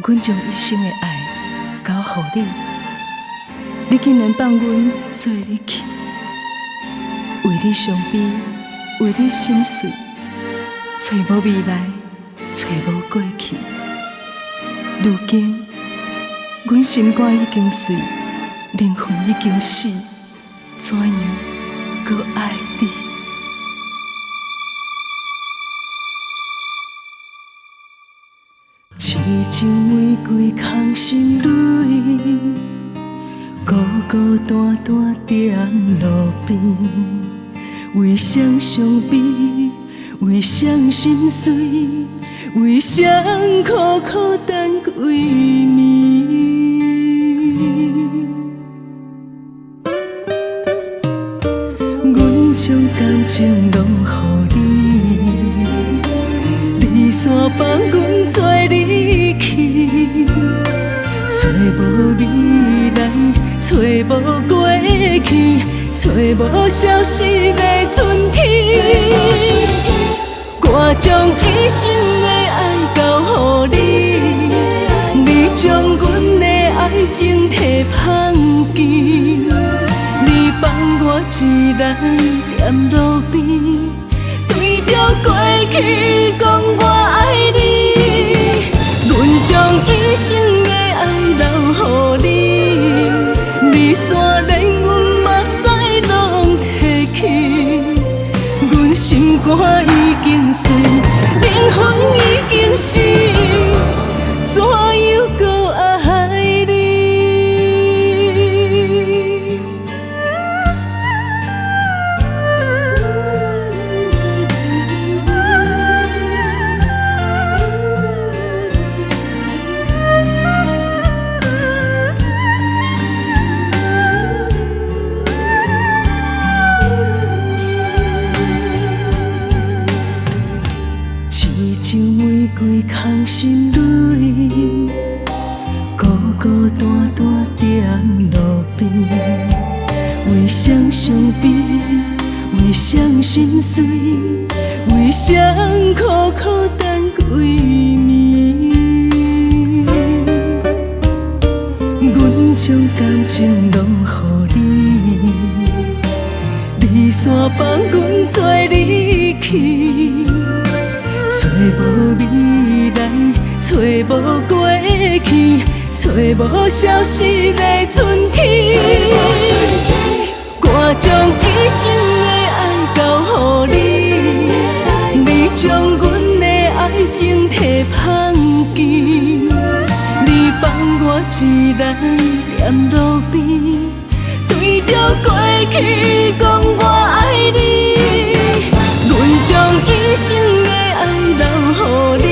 阮将一生的爱交予你，你竟然放阮做你去，为你伤悲，为你心碎，找无未来，找无过去。如今，阮心肝已经碎，灵魂已经死，怎样搁爱你？刺种玫瑰空心蕊，孤孤单单踮路边，为谁伤悲，为谁心碎，为谁苦苦等几暝？阮将感情拢予你，你煞放阮做你去，找无未来，找无过去，找无消失的春天。我将一生的爱交予你，你将阮的爱情摕放弃，你放我一人踮路边，对着过去讲我爱你。阮将一生的爱留予你，你煞连阮目屎拢摕去，阮心肝已经碎，灵魂已经死，怎样搁爱你？空心蕊，孤孤单单踮路边，为谁伤悲，为谁心碎，为谁苦苦等几暝？阮将感情拢予你，你煞放阮做你去。找无未来，找无过去，找无消失的春天。我将一生的爱交予你，你将阮的爱情摕放弃，你放我一人踮路边，对着过去讲我爱你。阮将一生的爱留予你，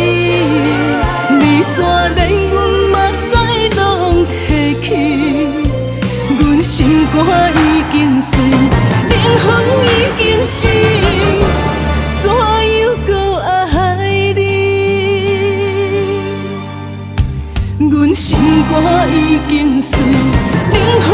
你煞连阮目屎拢摕去，阮心肝已经碎，灵魂已经死，怎样搁爱你？阮心肝已经碎，灵魂